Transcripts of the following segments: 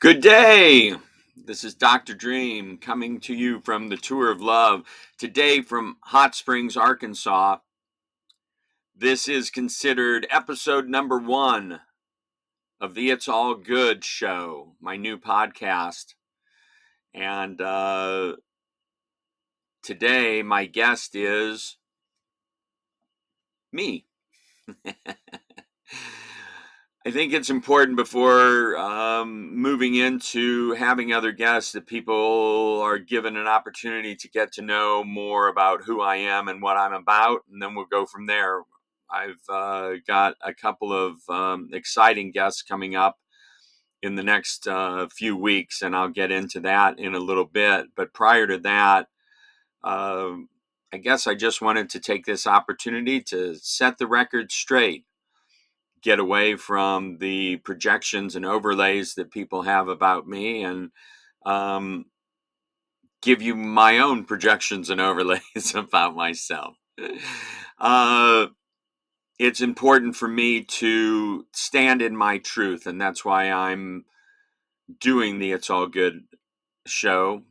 Good day. This is Dr. Dream coming to you from the Tour of Love. Today from Hot Springs, Arkansas. This is considered episode number 1 of the It's All Good show, my new podcast. And today my guest is me. I think it's important before moving into having other guests that people are given an opportunity to get to know more about who I am and what I'm about, and then we'll go from there. I've got a couple of exciting guests coming up in the next few weeks, and I'll get into that in a little bit. But prior to that, uh, I guess I just wanted to take this opportunity to set the record straight, get away from the projections and overlays that people have about me, and um, give you my own projections and overlays about myself. Uh, it's important for me to stand in my truth, and that's why I'm doing the It's All Good show.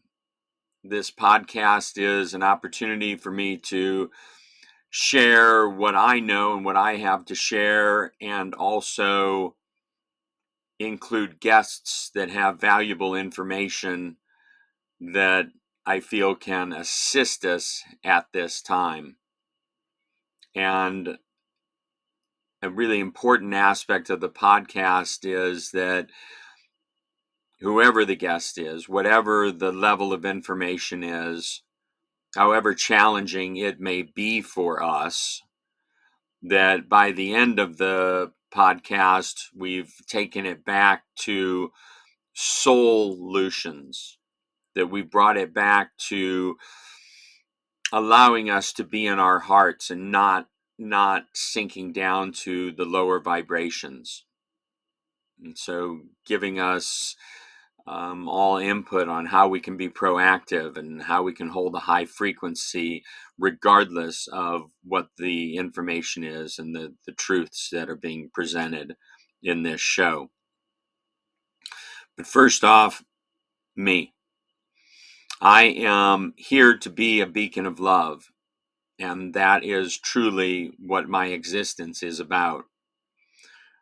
This podcast is an opportunity for me to share what I know and what I have to share, and also include guests that have valuable information that I feel can assist us at this time. And a really important aspect of the podcast is that whoever the guest is, whatever the level of information is, however challenging it may be for us, that by the end of the podcast, we've taken it back to solutions, that we brought it back to allowing us to be in our hearts and not sinking down to the lower vibrations. And so giving us all input on how we can be proactive and how we can hold a high frequency regardless of what the information is and the truths that are being presented in this show. But first off, me. I am here to be a beacon of love, and that is truly what my existence is about.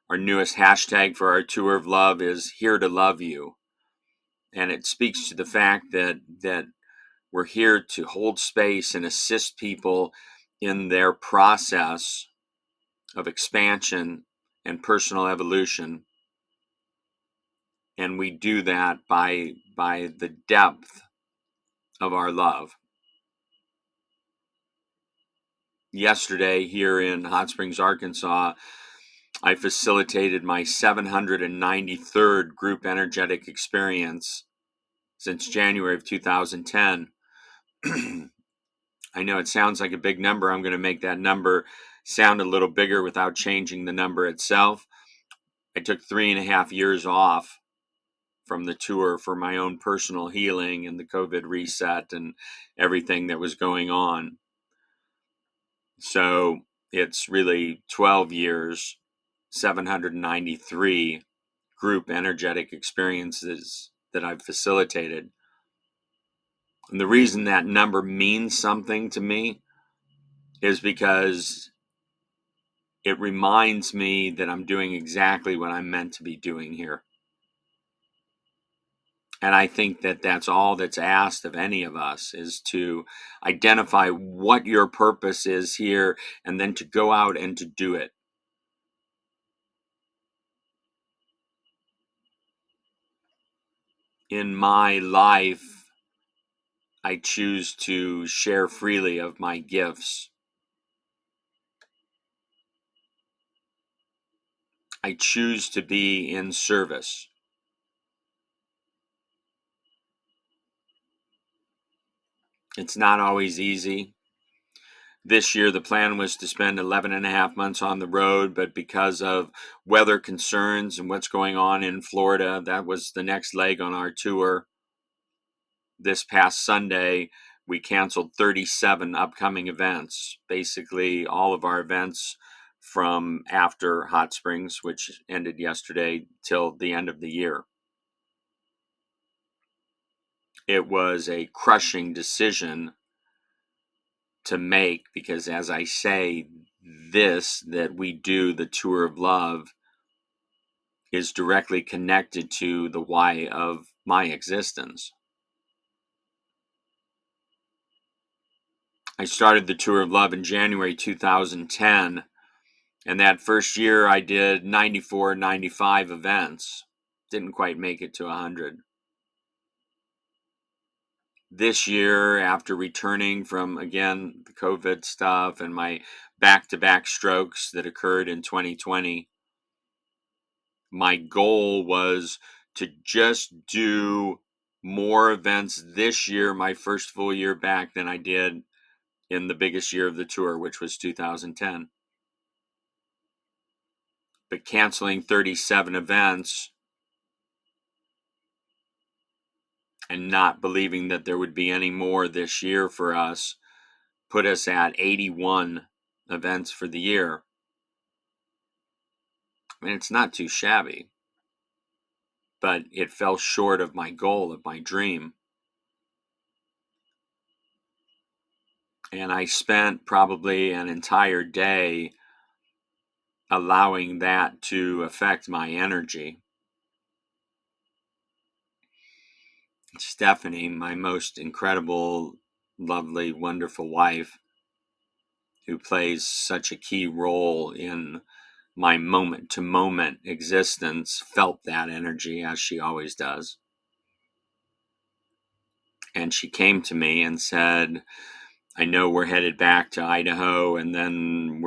Our newest hashtag for our tour of love is Here to Love You, and it speaks to the fact that we're here to hold space and assist people in their process of expansion and personal evolution, and we do that by the depth of our love. Yesterday, here in Hot Springs, Arkansas, I facilitated my 793rd group energetic experience since January of 2010. I know it sounds like a big number. I'm going to make that number sound a little bigger without changing the number itself. I took 3.5 years off from the tour for my own personal healing and the COVID reset and everything that was going on. So it's really 12 years, 793 group energetic experiences that I've facilitated. And the reason that number means something to me is because it reminds me that I'm doing exactly what I'm meant to be doing here. And I think that that's all that's asked of any of us, is to identify what your purpose is here and then to go out and to do it. In my life, I choose to share freely of my gifts. I choose to be in service. It's not always easy. This year, the plan was to spend 11 and a half months on the road, but because of weather concerns and what's going on in Florida, that was the next leg on our tour. This past Sunday, we canceled 37 upcoming events, basically all of our events from after Hot Springs, which ended yesterday, till the end of the year. it was a crushing decision to make, because as I say, this that we do, the tour of love, is directly connected to the why of my existence. I started the tour of love in January 2010, and that first year I did 94, 95 events. Didn't quite make it to 100. This year, after returning from, again, the COVID stuff and my back-to-back strokes that occurred in 2020, my goal was to just do more events this year, my first full year back, than I did in the biggest year of the tour, which was 2010. But canceling 37 events and not believing that there would be any more this year for us put us at 81 events for the year. I mean, it's not too shabby, but it fell short of my goal, of my dream. And I spent probably an entire day allowing that to affect my energy. Stephanie, my most incredible, lovely, wonderful wife, who plays such a key role in my moment to moment existence, felt that energy, as she always does. And she came to me and said, I know we're headed back to Idaho, and then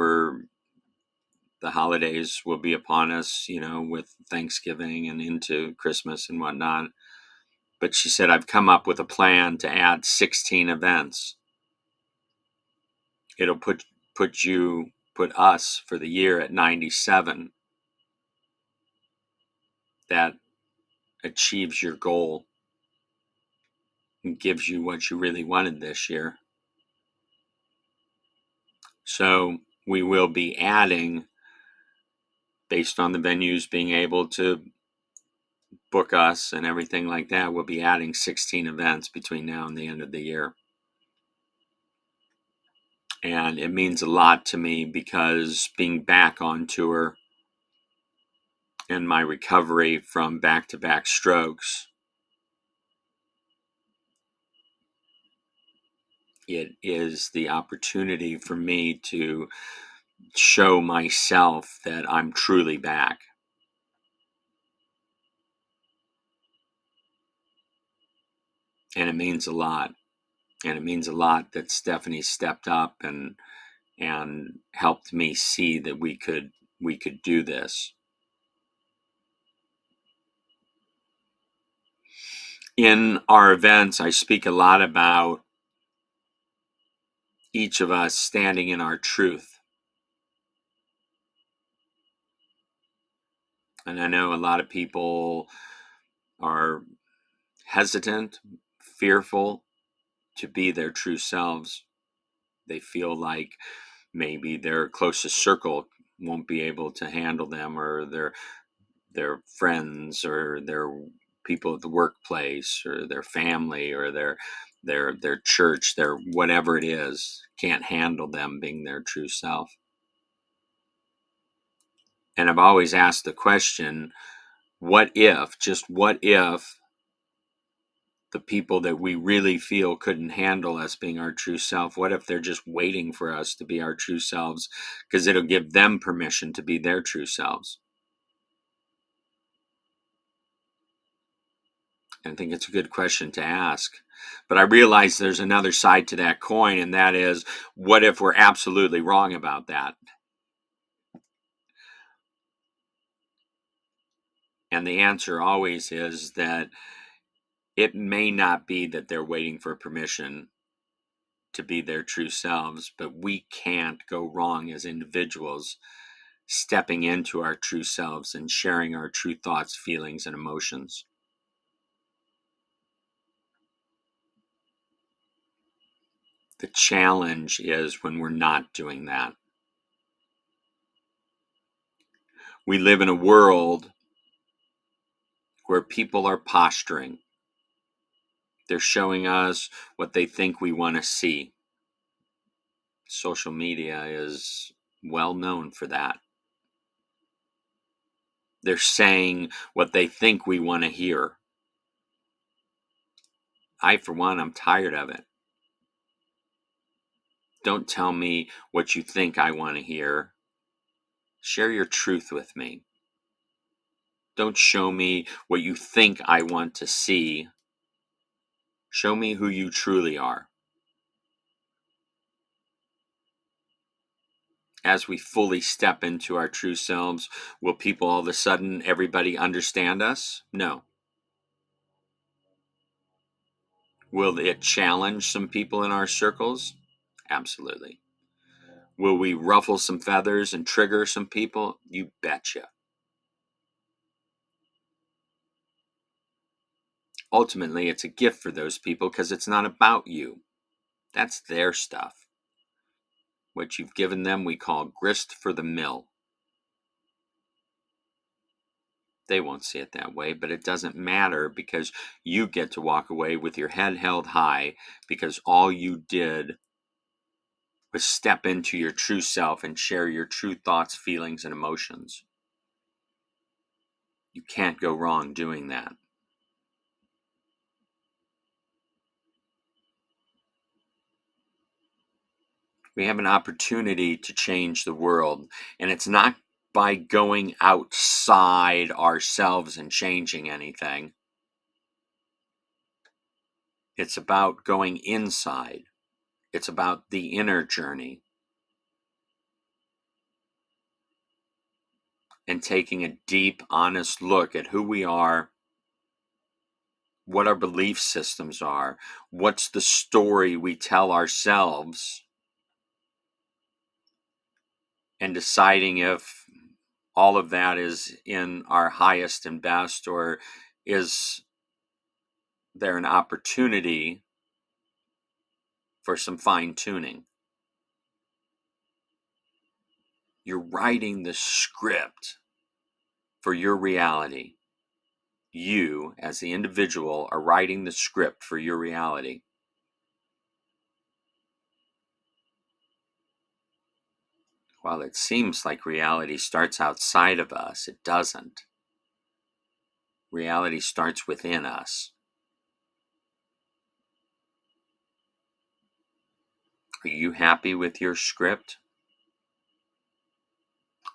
the holidays will be upon us, with Thanksgiving and into Christmas and whatnot. But she said, I've come up with a plan to add 16 events. It'll put us for the year at 97. That achieves your goal and gives you what you really wanted this year. So we will be adding, based on the venues being able to book us and everything like that, we'll be adding 16 events between now and the end of the year. And it means a lot to me, because being back on tour and my recovery from back-to-back strokes, it is the opportunity for me to show myself that I'm truly back. And it means a lot. And it means a lot that Stephanie stepped up and helped me see that we could do this. In our events, I speak a lot about each of us standing in our truth. And I know a lot of people are hesitant, fearful to be their true selves. They feel like maybe their closest circle won't be able to handle them, or their friends, or their people at the workplace, or their family, or their church, their whatever it is, can't handle them being their true self. And I've always asked the question, what if, just what if, the people that we really feel couldn't handle us being our true self, what if they're just waiting for us to be our true selves, because it'll give them permission to be their true selves? I think it's a good question to ask. But I realize there's another side to that coin, and that is, what if we're absolutely wrong about that? And the answer always is that it may not be that they're waiting for permission to be their true selves, but we can't go wrong as individuals stepping into our true selves and sharing our true thoughts, feelings, and emotions. The challenge is when we're not doing that. We live in a world where people are posturing. They're showing us what they think we want to see. Social media is well known for that. They're saying what they think we want to hear. For one, I'm tired of it. Don't tell me what you think I want to hear. Share your truth with me. Don't show me what you think I want to see. Show me who you truly are. As we fully step into our true selves, will people all of a sudden, everybody understand us? No. Will it challenge some people in our circles? Absolutely. Will we ruffle some feathers and trigger some people? You betcha. Ultimately, it's a gift for those people because it's not about you. That's their stuff. What you've given them, we call grist for the mill. They won't see it that way, but it doesn't matter because you get to walk away with your head held high because all you did was step into your true self and share your true thoughts, feelings, and emotions. You can't go wrong doing that. We have an opportunity to change the world, and it's not by going outside ourselves and changing anything. It's about going inside. It's about the inner journey and taking a deep, honest look at who we are, what our belief systems are, what's the story we tell ourselves, and deciding if all of that is in our highest and best, or is there an opportunity for some fine tuning. You're writing the script for your reality. You, as the individual, are writing the script for your reality. While it seems like reality starts outside of us, it doesn't. Reality starts within us. Are you happy with your script?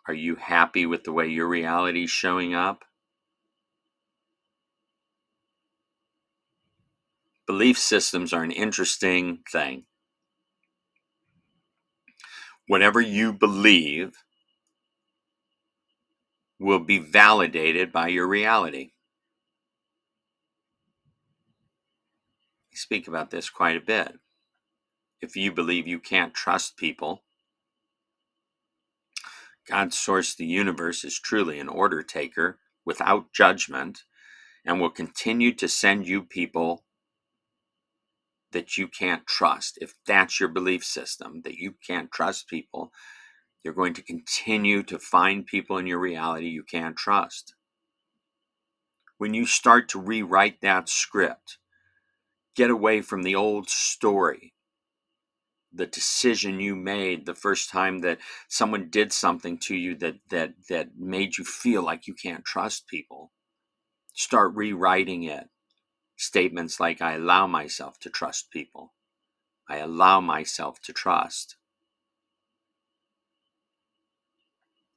Are you happy with the way your reality is showing up? Belief systems are an interesting thing. Whatever you believe will be validated by your reality. I speak about this quite a bit. If you believe you can't trust people, God's source, the universe, is truly an order taker without judgment and will continue to send you people that you can't trust. If that's your belief system, that you can't trust people, you're going to continue to find people in your reality you can't trust. When you start to rewrite that script, get away from the old story, the decision you made the first time that someone did something to you that made you feel like you can't trust people. Start rewriting it. Statements like, I allow myself to trust people. I allow myself to trust.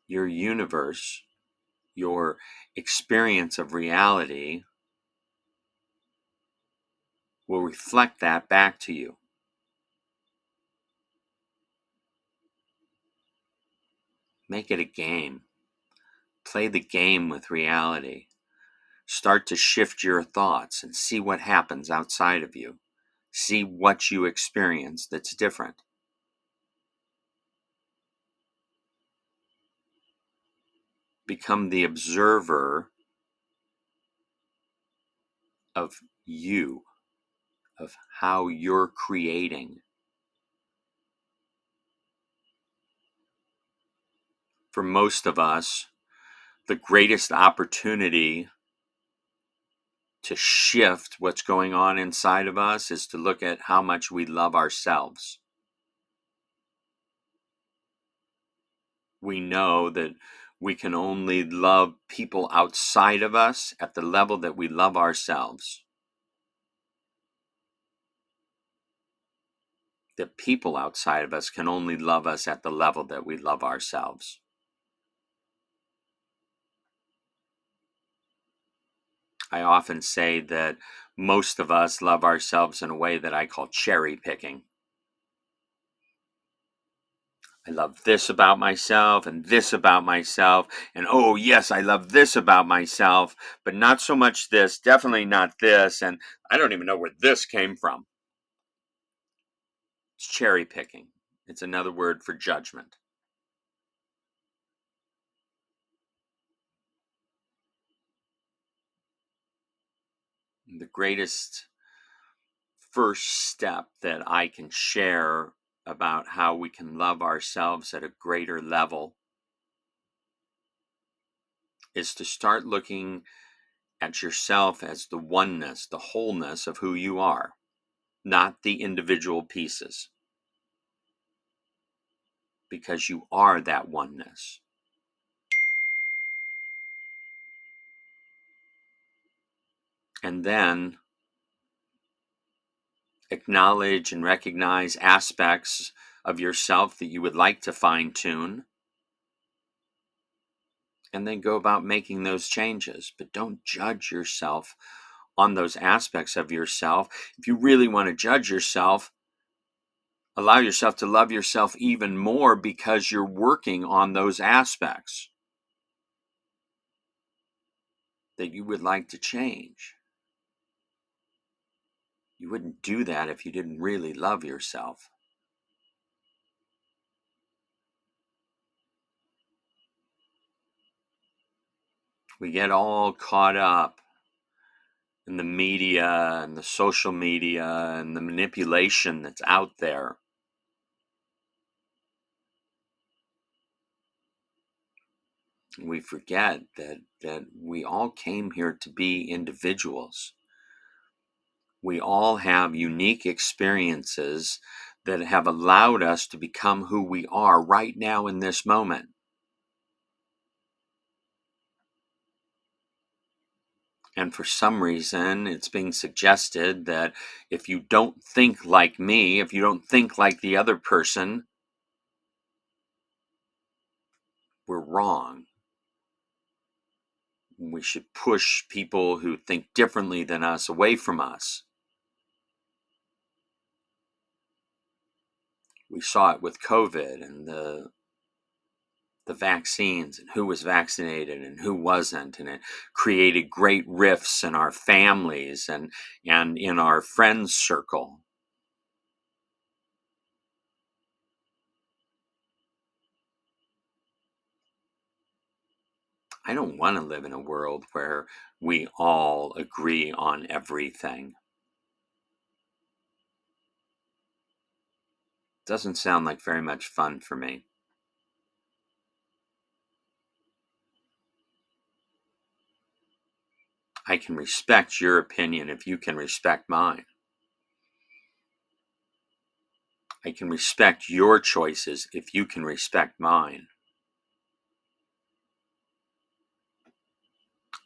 Your universe, your experience of reality will reflect that back to you. Make it a game. Play the game with reality. Start to shift your thoughts and see what happens outside of you. See what you experience that's different. Become the observer of you, of how you're creating. For most of us, the greatest opportunity to shift what's going on inside of us is to look at how much we love ourselves. We know that we can only love people outside of us at the level that we love ourselves. The people outside of us can only love us at the level that we love ourselves. I often say that most of us love ourselves in a way that I call cherry picking. I love this about myself and this about myself. And oh, yes, I love this about myself, but not so much this, definitely not this. And I don't even know where this came from. It's cherry picking. It's another word for judgment. The greatest first step that I can share about how we can love ourselves at a greater level is to start looking at yourself as the oneness, the wholeness of who you are, not the individual pieces, because you are that oneness. And then acknowledge and recognize aspects of yourself that you would like to fine tune, and then go about making those changes. But don't judge yourself on those aspects of yourself. If you really want to judge yourself, allow yourself to love yourself even more because you're working on those aspects that you would like to change. You wouldn't do that if you didn't really love yourself. We get all caught up in the media and the social media and the manipulation that's out there. We forget that we all came here to be individuals. We all have unique experiences that have allowed us to become who we are right now in this moment. And for some reason, it's being suggested that if you don't think like me, if you don't think like the other person, we're wrong. We should push people who think differently than us away from us. We saw it with COVID and the vaccines and who was vaccinated and who wasn't, and it created great rifts in our families and in our friends circle. I don't want to live in a world where we all agree on everything. Doesn't sound like very much fun for me. I can respect your opinion if you can respect mine. I can respect your choices if you can respect mine.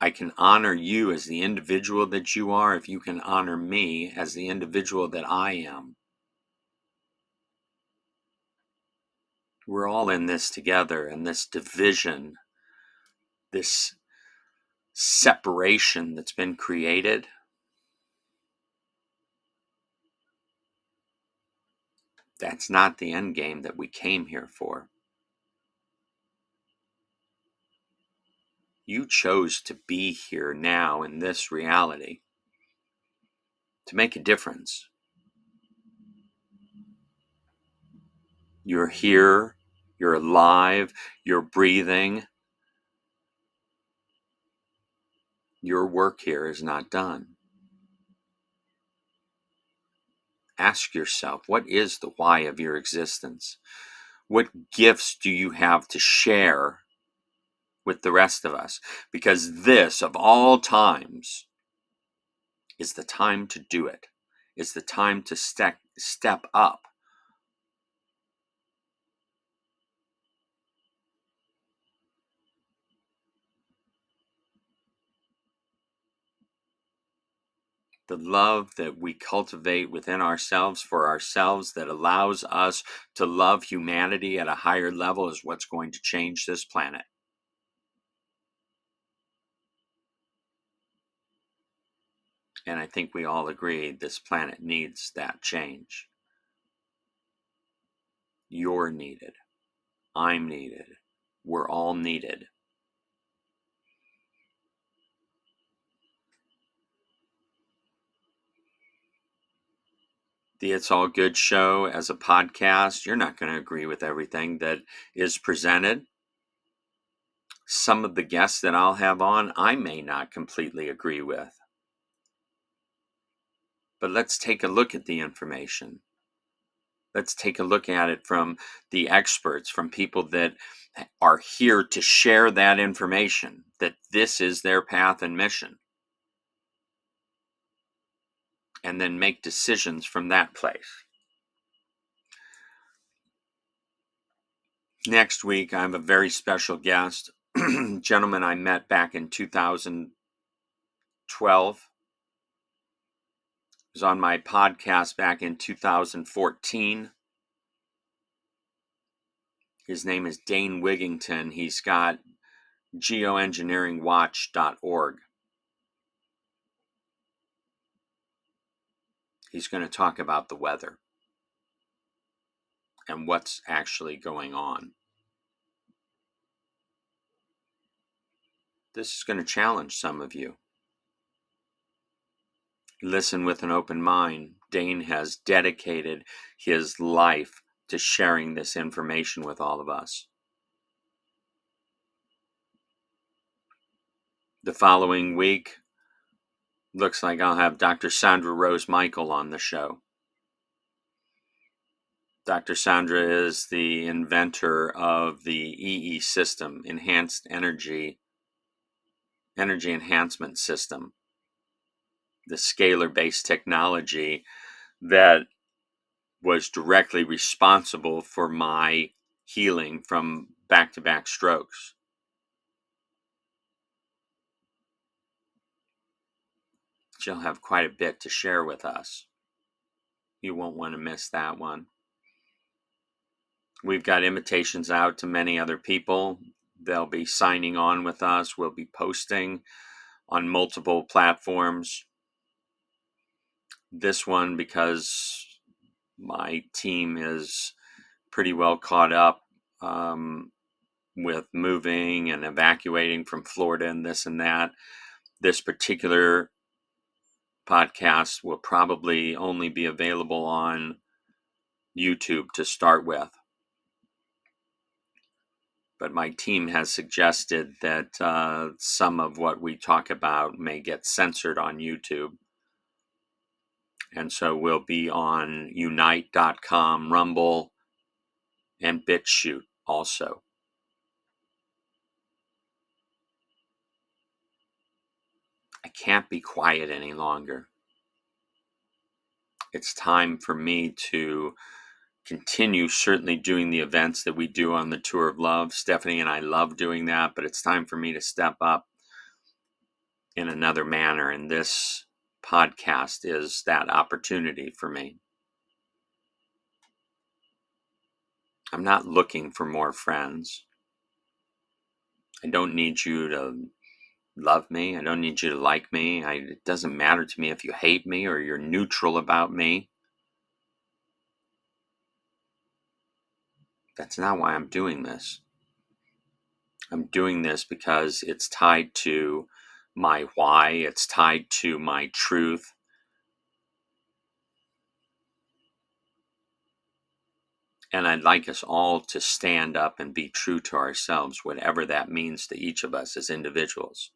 I can honor you as the individual that you are if you can honor me as the individual that I am. We're all in this together, and this division, this separation that's been created, that's not the end game that we came here for. You chose to be here now in this reality to make a difference. You're here, you're alive, you're breathing. Your work here is not done. Ask yourself, what is the why of your existence? What gifts do you have to share with the rest of us? Because this, of all times, is the time to do it. It's the time to step up. The love that we cultivate within ourselves for ourselves that allows us to love humanity at a higher level is what's going to change this planet. And I think we all agree this planet needs that change. You're needed. I'm needed. We're all needed. The It's All Good show as a podcast, you're not going to agree with everything that is presented. Some of the guests that I'll have on, I may not completely agree with. But let's take a look at the information. Let's take a look at it from the experts, from people that are here to share that information, that this is their path and mission, and then make decisions from that place. Next week, I have a very special guest, gentleman I met back in 2012. He was on my podcast back in 2014. His name is Dane Wigington. He's got geoengineeringwatch.org. He's going to talk about the weather and what's actually going on. This is going to challenge some of you. Listen with an open mind. Dane has dedicated his life to sharing this information with all of us. The following week, looks like I'll have Dr. Sandra Rose Michael on the show. Dr. Sandra is the inventor of the EE system, Enhanced Energy Enhancement System, the scalar-based technology that was directly responsible for my healing from back-to-back strokes. She'll have quite a bit to share with us. You won't want to miss that one. We've got invitations out to many other people. They'll be signing on with us. We'll be posting on multiple platforms. This one, because my team is pretty well caught up with moving and evacuating from Florida and this and that. This particular podcast will probably only be available on YouTube to start with. But my team has suggested that some of what we talk about may get censored on YouTube. And so we'll be on unite.com, Rumble, and BitChute also. I can't be quiet any longer. It's time for me to continue certainly doing the events that we do on the Tour of Love. Stephanie and I love doing that, but it's time for me to step up in another manner. And this podcast is that opportunity for me. I'm not looking for more friends. I don't need you to love me. I don't need you to like me. It doesn't matter to me if you hate me or you're neutral about me. That's not why I'm doing this. I'm doing this because it's tied to my why. It's tied to my truth. And I'd like us all to stand up and be true to ourselves, whatever that means to each of us as individuals.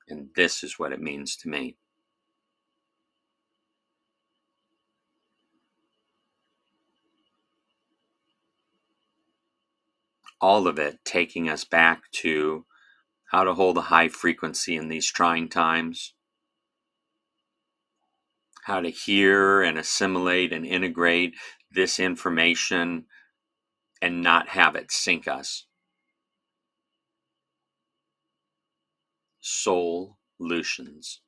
And this is what it means to me. All of it taking us back to how to hold a high frequency in these trying times, how to hear and assimilate and integrate this information and not have it sink us. Solutions.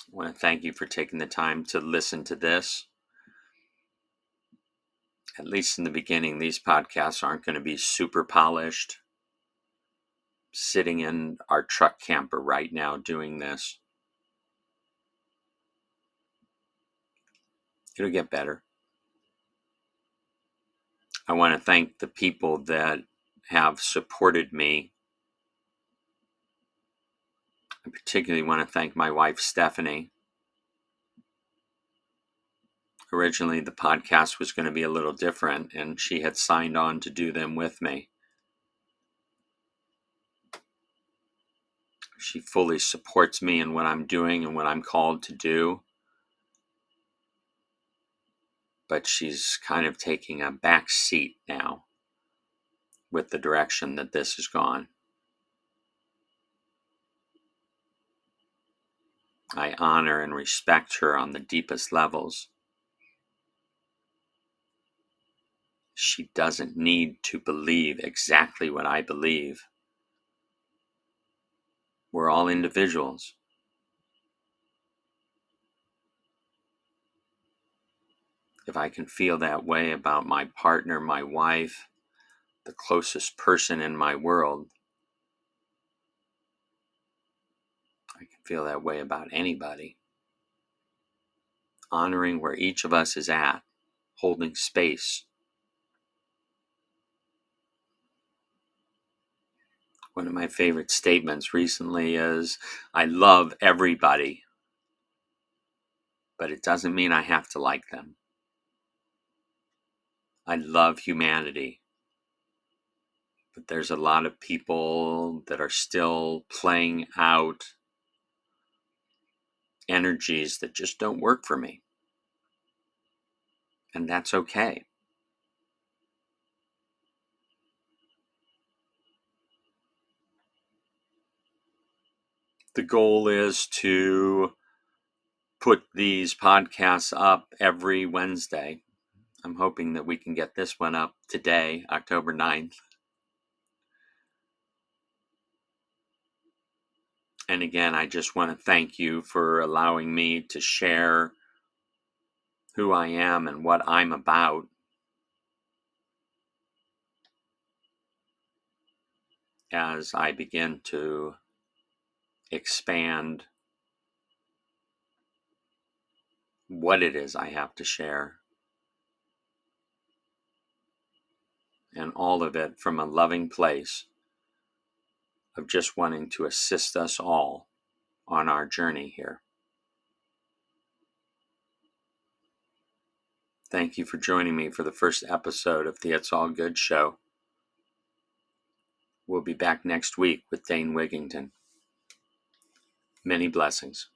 I want to thank you for taking the time to listen to this. At least in the beginning, these podcasts aren't going to be super polished. Sitting in our truck camper right now doing this. It'll get better. I want to thank the people that have supported me. I particularly want to thank my wife, Stephanie. Originally, the podcast was going to be a little different, and she had signed on to do them with me. She fully supports me in what I'm doing and what I'm called to do. But she's kind of taking a back seat now with the direction that this has gone. I honor and respect her on the deepest levels. She doesn't need to believe exactly what I believe. We're all individuals. If I can feel that way about my partner, my wife, the closest person in my world, I can feel that way about anybody. Honoring where each of us is at, holding space. One of my favorite statements recently is, I love everybody, but it doesn't mean I have to like them. I love humanity, but there's a lot of people that are still playing out energies that just don't work for me. And that's okay. The goal is to put these podcasts up every Wednesday. I'm hoping that we can get this one up today, October 9th. And again, I just want to thank you for allowing me to share who I am and what I'm about as I begin to expand what it is I have to share. And all of it from a loving place of just wanting to assist us all on our journey here. Thank you for joining me for the first episode of the It's All Good show. We'll be back next week with Dane Wigington. Many blessings.